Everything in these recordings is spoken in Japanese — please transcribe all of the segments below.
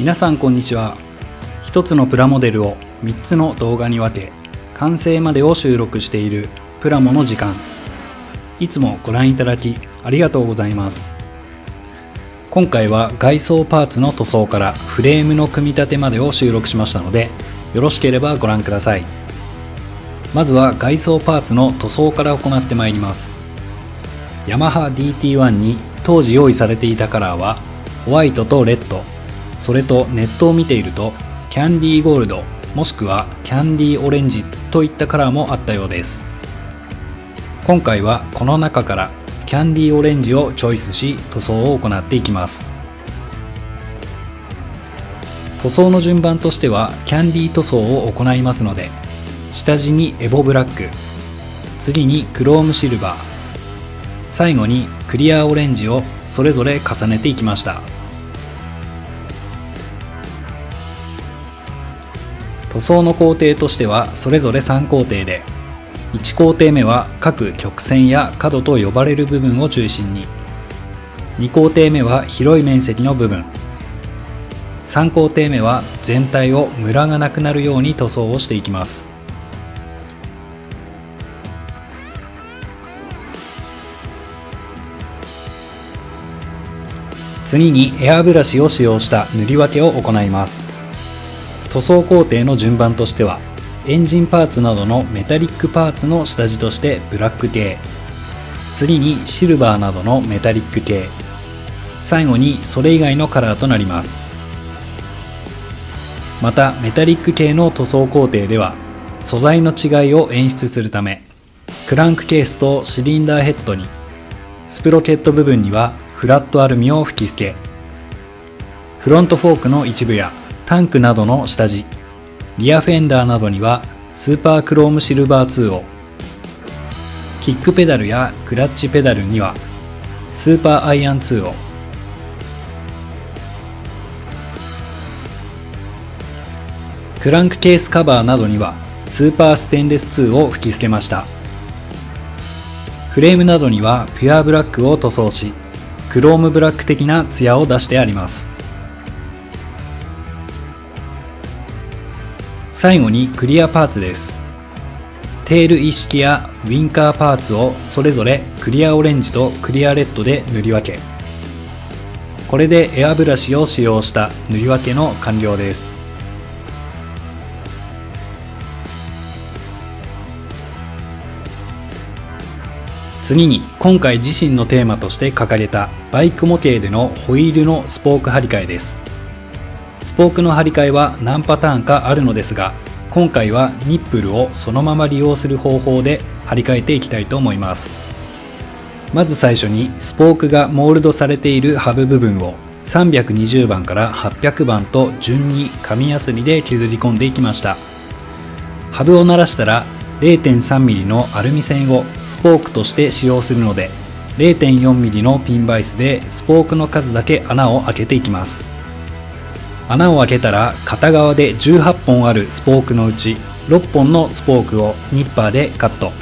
皆さんこんにちは。一つのプラモデルを3つの動画に分け、完成までを収録しているプラモの時間。いつもご覧いただきありがとうございます。今回は外装パーツの塗装からフレームの組み立てまでを収録しましたので、よろしければご覧ください。まずは外装パーツの塗装から行ってまいります。ヤマハ DT1 に当時用意されていたカラーはホワイトとレッド、それとネットを見ているとキャンディーゴールドもしくはキャンディーオレンジといったカラーもあったようです。今回はこの中からキャンディーオレンジをチョイスし塗装を行っていきます。塗装の順番としてはキャンディー塗装を行いますので、下地にエボブラック、次にクロームシルバー、最後にクリアオレンジをそれぞれ重ねていきました。塗装の工程としてはそれぞれ3工程で、1工程目は各曲線や角と呼ばれる部分を中心に、2工程目は広い面積の部分、3工程目は全体をムラがなくなるように塗装をしていきます。次にエアブラシを使用した塗り分けを行います。塗装工程の順番としては、エンジンパーツなどのメタリックパーツの下地としてブラック系、次にシルバーなどのメタリック系、最後にそれ以外のカラーとなります。またメタリック系の塗装工程では素材の違いを演出するため、クランクケースとシリンダーヘッドに、スプロケット部分にはフラットアルミを吹き付け、フロントフォークの一部やタンクなどの下地、リアフェンダーなどにはスーパークロームシルバー2を、キックペダルやクラッチペダルにはスーパーアイアン2を、クランクケースカバーなどにはスーパーステンレス2を吹き付けました。フレームなどにはピュアブラックを塗装し、クロームブラック的なツヤを出してあります。最後にクリアパーツです。テール一式やウィンカーパーツをそれぞれクリアオレンジとクリアレッドで塗り分け、これでエアブラシを使用した塗り分けの完了です。次に今回自身のテーマとして掲げたバイク模型でのホイールのスポーク張り替えです。スポークの張り替えは何パターンかあるのですが、今回はニップルをそのまま利用する方法で張り替えていきたいと思います。まず最初にスポークがモールドされているハブ部分を320番から800番と順に紙やすりで削り込んでいきました。ハブを鳴らしたら 0.3mm のアルミ線をスポークとして使用するので、 0.4mm のピンバイスでスポークの数だけ穴を開けていきます。穴を開けたら片側で18本あるスポークのうち6本のスポークをニッパーでカット。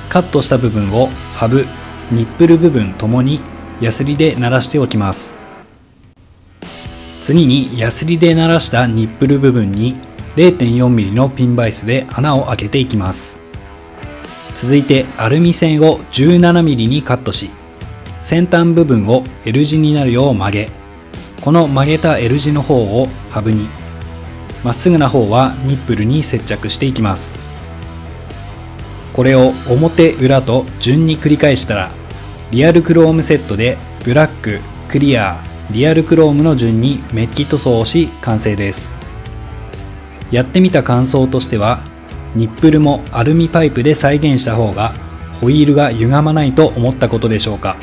カットした部分をハブ、ニップル部分ともにヤスリで鳴らしておきます。次にヤスリで鳴らしたニップル部分に 0.4mm のピンバイスで穴を開けていきます。続いてアルミ線を 17mm にカットし、先端部分を L 字になるよう曲げ、この曲げた L 字の方をハブに、まっすぐな方はニップルに接着していきます。これを表裏と順に繰り返したら、リアルクロームセットでブラック、クリア、リアルクロームの順にメッキ塗装をし完成です。やってみた感想としては、ニップルもアルミパイプで再現した方がホイールが歪まないと思ったことでしょうか。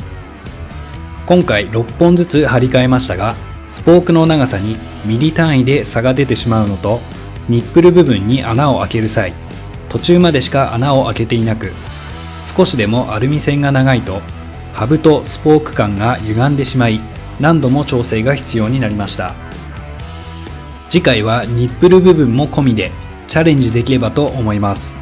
今回6本ずつ張り替えましたが、スポークの長さにミリ単位で差が出てしまうのと、ニップル部分に穴を開ける際、途中までしか穴を開けていなく、少しでもアルミ線が長いとハブとスポーク間が歪んでしまい、何度も調整が必要になりました。次回はニップル部分も込みでチャレンジできればと思います。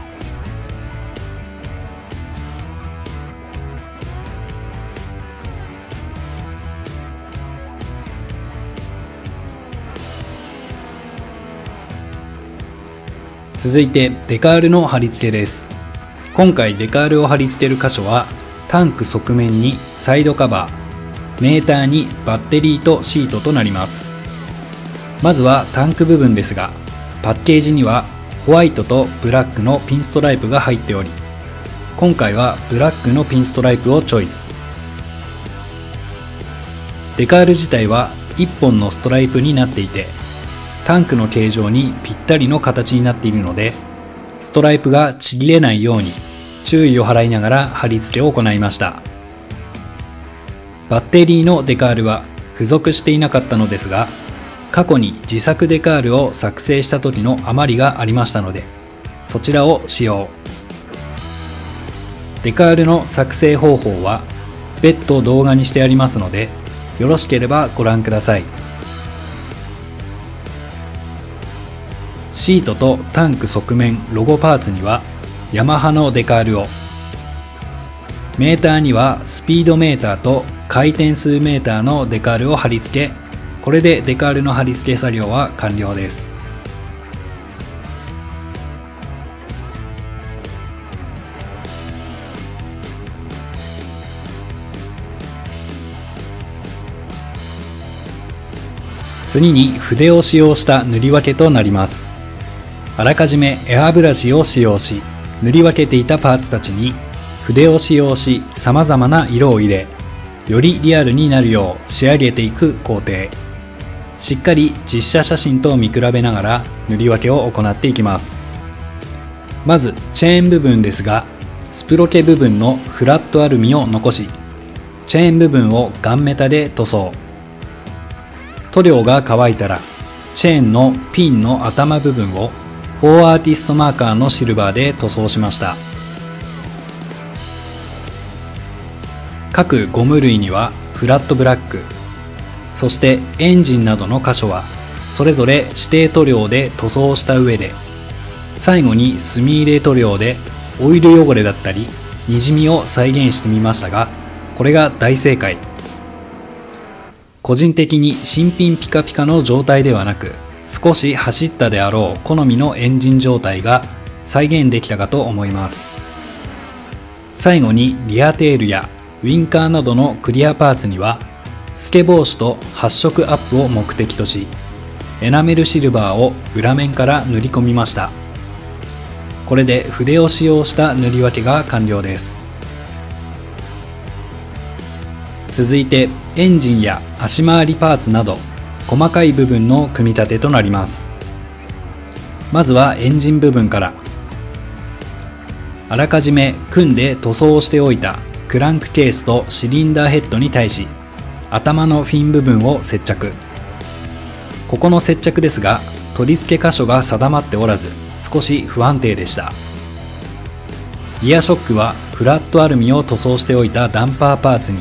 続いてデカールの貼り付けです。今回デカールを貼り付ける箇所はタンク側面にサイドカバー、メーターにバッテリーとシートとなります。まずはタンク部分ですが、パッケージにはホワイトとブラックのピンストライプが入っており、今回はブラックのピンストライプをチョイス。デカール自体は1本のストライプになっていて、タンクの形状にぴったりの形になっているので、ストライプがちぎれないように注意を払いながら貼り付けを行いました。バッテリーのデカールは付属していなかったのですが、過去に自作デカールを作成した時の余りがありましたので、そちらを使用。デカールの作成方法は別途動画にしてありますので、よろしければご覧ください。シートとタンク側面ロゴパーツにはヤマハのデカールを、メーターにはスピードメーターと回転数メーターのデカールを貼り付け、これでデカールの貼り付け作業は完了です。次に筆を使用した塗り分けとなります。あらかじめエアブラシを使用し、塗り分けていたパーツたちに筆を使用し、様々な色を入れ、よりリアルになるよう仕上げていく工程。しっかり実写写真と見比べながら塗り分けを行っていきます。まずチェーン部分ですが、スプロケ部分のフラットアルミを残し、チェーン部分をガンメタで塗装。塗料が乾いたら、チェーンのピンの頭部分を4アーティストマーカーのシルバーで塗装しました。各ゴム類にはフラットブラック、そしてエンジンなどの箇所はそれぞれ指定塗料で塗装した上で、最後に墨入れ塗料でオイル汚れだったりにじみを再現してみましたが、これが大正解。個人的に新品ピカピカの状態ではなく、少し走ったであろう好みのエンジン状態が再現できたかと思います。最後にリアテールやウィンカーなどのクリアパーツには透け防止と発色アップを目的とし、エナメルシルバーを裏面から塗り込みました。これで筆を使用した塗り分けが完了です。続いてエンジンや足回りパーツなど細かい部分の組み立てとなります。まずはエンジン部分から。あらかじめ組んで塗装しておいたクランクケースとシリンダーヘッドに対し、頭のフィン部分を接着。ここの接着ですが、取り付け箇所が定まっておらず、少し不安定でした。リアショックはフラットアルミを塗装しておいたダンパーパーツに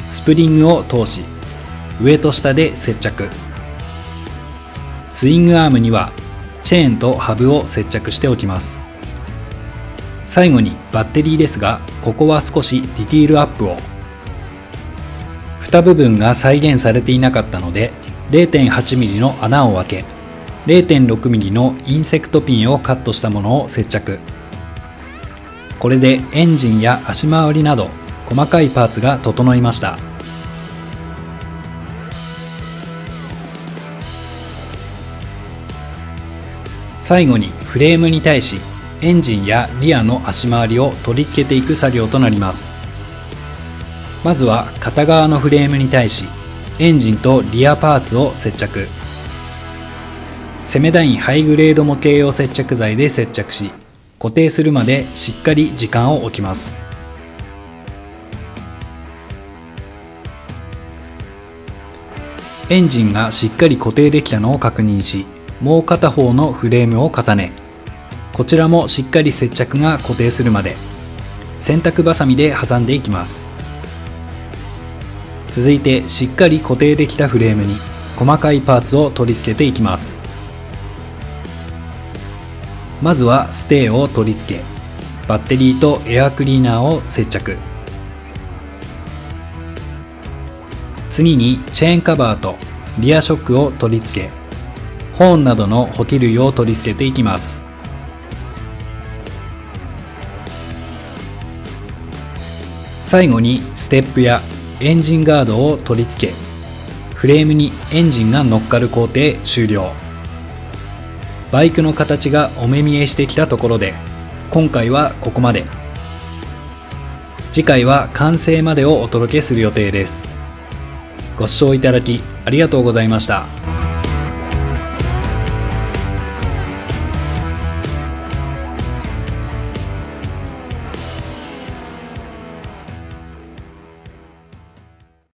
スプリングを通し、上と下で接着。スイングアームにはチェーンとハブを接着しておきます。最後にバッテリーですが、ここは少しディティールアップを。蓋部分が再現されていなかったので 0.8mm の穴を開け、0.6mm のインセクトピンをカットしたものを接着。これでエンジンや足回りなど細かいパーツが整いました。最後にフレームに対しエンジンやリアの足回りを取り付けていく作業となります。まずは片側のフレームに対しエンジンとリアパーツを接着。セメダインハイグレード模型用接着剤で接着し、固定するまでしっかり時間を置きます。エンジンがしっかり固定できたのを確認し、もう片方のフレームを重ね、こちらもしっかり接着が固定するまで洗濯バサミで挟んでいきます。続いてしっかり固定できたフレームに細かいパーツを取り付けていきます。まずはステーを取り付け、バッテリーとエアクリーナーを接着。次にチェーンカバーとリアショックを取り付け、ホーンなどの補給類を取り付けていきます。最後にステップやエンジンガードを取り付け、フレームにエンジンが乗っかる工程終了。バイクの形がお目見えしてきたところで、今回はここまで。次回は完成までをお届けする予定です。ご視聴いただきありがとうございました。